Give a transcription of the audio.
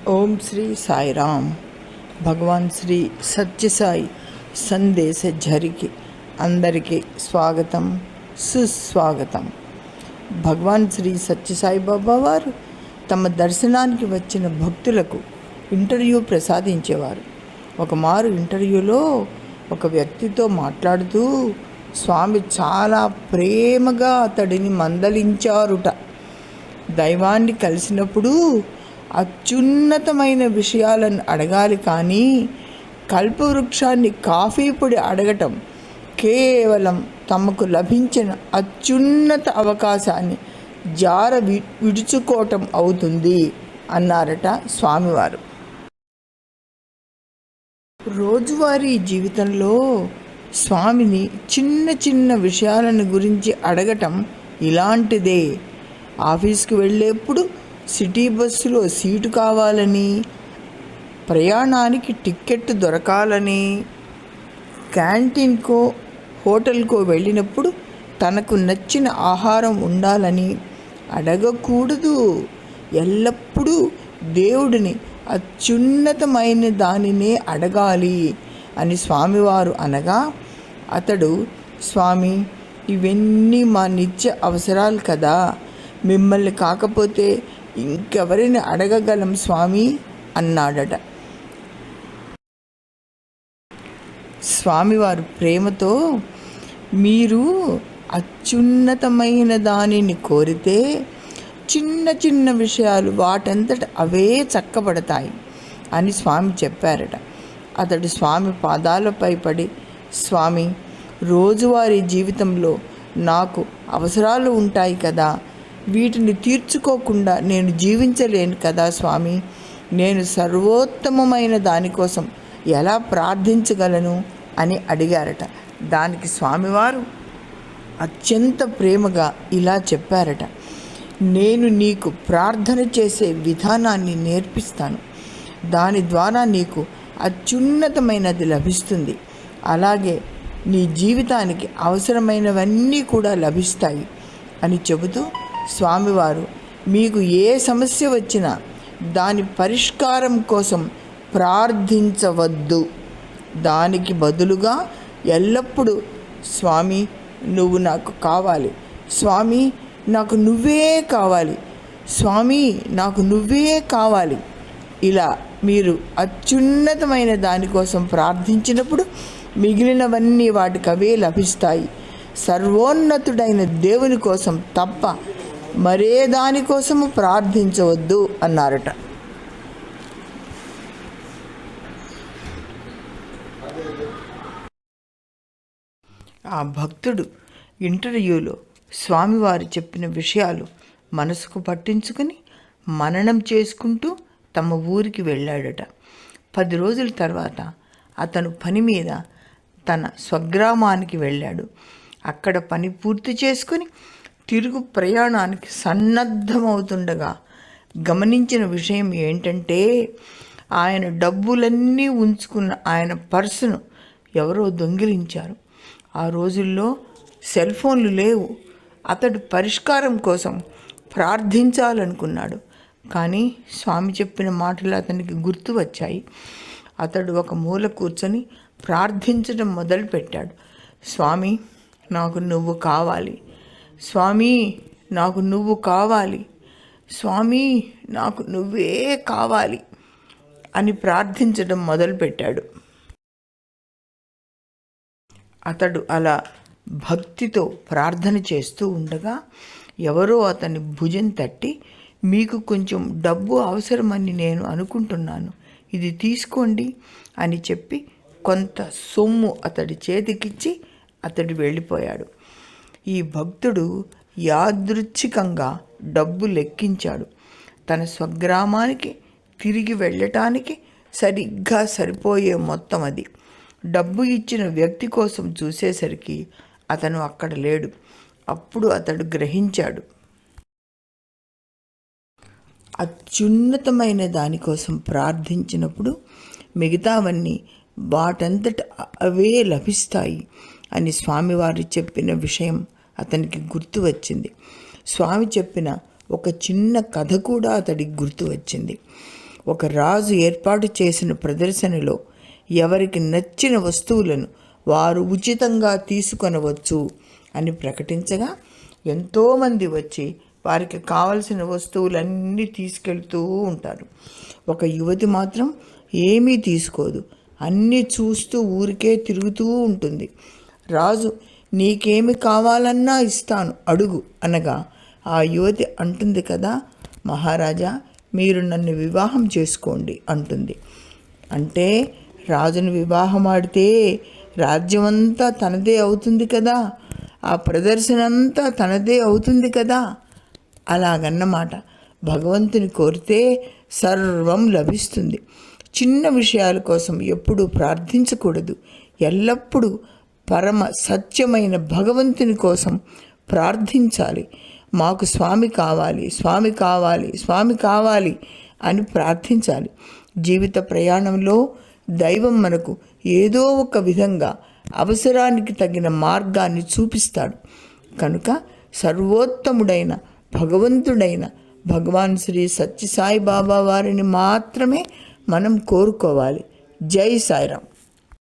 ఓం శ్రీ సాయిరామ్. భగవాన్ శ్రీ సత్యసాయి సందేశ ఝరికి అందరికీ స్వాగతం, సుస్వాగతం. భగవాన్ శ్రీ సత్యసాయి బాబా వారు తమ దర్శనానికి వచ్చిన భక్తులకు ఇంటర్వ్యూ ప్రసాదించేవారు. ఒకమారు ఇంటర్వ్యూలో ఒక వ్యక్తితో మాట్లాడుతూ స్వామి చాలా ప్రేమగా అతడిని మందలించారుట. దైవాన్ని కలిసినప్పుడు అత్యున్నతమైన విషయాలను అడగాలి, కానీ కల్పవృక్షాన్ని కాఫీ పొడి అడగటం కేవలం తమకు లభించిన అత్యున్నత అవకాశాన్ని విడుచుకోవటం అవుతుంది అన్నారట స్వామివారు. రోజువారీ జీవితంలో స్వామిని చిన్న చిన్న విషయాలను గురించి అడగటం ఇలాంటిదే. ఆఫీస్కి వెళ్ళేప్పుడు సిటీ బస్సులో సీటు కావాలని, ప్రయాణానికి టిక్కెట్ దొరకాలని, క్యాంటీన్కో హోటల్కో వెళ్ళినప్పుడు తనకు నచ్చిన ఆహారం ఉండాలని అడగకూడదు. ఎల్లప్పుడూ దేవుడిని అత్యున్నతమైన దానినే అడగాలి అని స్వామివారు అనగా, అతడు స్వామి ఇవన్నీ మా నిత్య అవసరాలు కదా, మిమ్మల్ని కాకపోతే ఇంకెవరిని అడగగలం స్వామి అన్నాడట. స్వామివారు ప్రేమతో, మీరు అత్యున్నతమైన దానిని కోరితే చిన్న చిన్న విషయాలు వాటంతట అవే చక్కబడతాయి అని స్వామి చెప్పారట. అతడు స్వామి పాదాలపై పడి, స్వామి రోజువారీ జీవితంలో నాకు అవసరాలు ఉంటాయి కదా, వీటిని తీర్చుకోకుండా నేను జీవించలేను కదా స్వామి, నేను సర్వోత్తమమైన దానికోసం ఎలా ప్రార్థించగలను అని అడిగారట. దానికి స్వామివారు అత్యంత ప్రేమగా ఇలా చెప్పారట, నేను నీకు ప్రార్థన చేసే విధానాన్ని నేర్పిస్తాను, దాని ద్వారా నీకు అత్యున్నతమైనది లభిస్తుంది, అలాగే నీ జీవితానికి అవసరమైనవన్నీ కూడా లభిస్తాయి అని చెబుతూ స్వామివారు మీకు ఏ సమస్య వచ్చినా దాని పరిష్కారం కోసం ప్రార్థించవద్దు, దానికి బదులుగా ఎల్లప్పుడూ స్వామి నువ్వు నాకు కావాలి, స్వామి నాకు నువ్వే కావాలి, స్వామి నాకు నువ్వే కావాలి, ఇలా మీరు అత్యున్నతమైన దానికోసం ప్రార్థించినప్పుడు మిగిలినవన్నీ వాటికవే లభిస్తాయి. సర్వోన్నతుడైన దేవుని కోసం తప్ప మరే దానికోసము ప్రార్థించవద్దు అన్నారట. ఆ భక్తుడు ఇంటర్వ్యూలో స్వామివారు చెప్పిన విషయాలు మనసుకు పట్టించుకుని మననం చేసుకుంటూ తమ ఊరికి వెళ్ళాడట. 10 రోజుల తర్వాత అతను పని మీద తన స్వగ్రామానికి వెళ్ళాడు. అక్కడ పని పూర్తి చేసుకుని తిరుగు ప్రయాణానికి సన్నద్ధమవుతుండగా గమనించిన విషయం ఏంటంటే, ఆయన డబ్బులన్నీ ఉంచుకున్న ఆయన పర్సును ఎవరో దొంగిలించారు. ఆ రోజుల్లో సెల్ ఫోన్లు లేవు. అతడు పరిష్కారం కోసం ప్రార్థించాలనుకున్నాడు, కానీ స్వామి చెప్పిన మాటలు అతనికి గుర్తు వచ్చాయి. అతడు ఒక మూల కూర్చొని ప్రార్థించడం మొదలుపెట్టాడు. స్వామి నాకు నువ్వు కావాలి, స్వామి నాకు నువ్వు కావాలి, స్వామి నాకు నువ్వే కావాలి అని ప్రార్థించడం మొదలుపెట్టాడు. అతడు అలా భక్తితో ప్రార్థన చేస్తూ ఉండగా ఎవరో అతని భుజం తట్టి, మీకు కొంచెం డబ్బు అవసరమని నేను అనుకుంటున్నాను, ఇది తీసుకోండి అని చెప్పి కొంత సొమ్ము అతడి చేతికిచ్చి అతడు వెళ్ళిపోయాడు. ఈ భక్తుడు యాదృచ్ఛికంగా డబ్బు లెక్కించాడు. తన స్వగ్రామానికి తిరిగి వెళ్ళటానికి సరిగ్గా సరిపోయే మొత్తం అది. డబ్బు ఇచ్చిన వ్యక్తి కోసం చూసేసరికి అతను అక్కడ లేడు. అప్పుడు అతడు గ్రహించాడు, అత్యున్నతమైన దానికోసం ప్రార్థించినప్పుడు మిగతావన్నీ వాటంతట అవే లభిస్తాయి అని స్వామివారు చెప్పిన విషయం అతనికి గుర్తు వచ్చింది. స్వామి చెప్పిన ఒక చిన్న కథ కూడా అతడికి గుర్తు వచ్చింది. ఒక రాజు ఏర్పాటు చేసిన ప్రదర్శనలో ఎవరికి నచ్చిన వస్తువులను వారు ఉచితంగా తీసుకొనవచ్చు అని ప్రకటించగా ఎంతోమంది వచ్చి వారికి కావలసిన వస్తువులన్నీ తీసుకెళ్తూ ఉంటారు. ఒక యువతి మాత్రం ఏమీ తీసుకోదు, అన్నీ చూస్తూ ఊరికే తిరుగుతూ ఉంటుంది. రాజు నీకేమి కావాలన్నా ఇస్తాను అడుగు అనగా ఆ యువతి అంటుంది కదా, మహారాజా మీరు నన్ను వివాహం చేసుకోండి అంటుంది. అంటే రాజును వివాహం ఆడితే రాజ్యమంతా తనదే అవుతుంది కదా, ఆ ప్రదర్శన అంతా తనదే అవుతుంది కదా. అలాగన్నమాట. భగవంతుని కోరితే సర్వం లభిస్తుంది. చిన్న విషయాల కోసం ఎప్పుడూ ప్రార్థించకూడదు. ఎల్లప్పుడూ పరమ సత్యమైన భగవంతుని కోసం ప్రార్థించాలి. మాకు స్వామి కావాలి, స్వామి కావాలి, స్వామి కావాలి అని ప్రార్థించాలి. జీవిత ప్రయాణంలో దైవం మనకు ఏదో ఒక విధంగా అవసరానికి తగిన మార్గాన్ని చూపిస్తాడు. కనుక సర్వోత్తముడైన భగవంతుడైన భగవాన్ శ్రీ సత్యసాయి బాబా వారిని మాత్రమే మనం కోరుకోవాలి. జై సాయిరాం.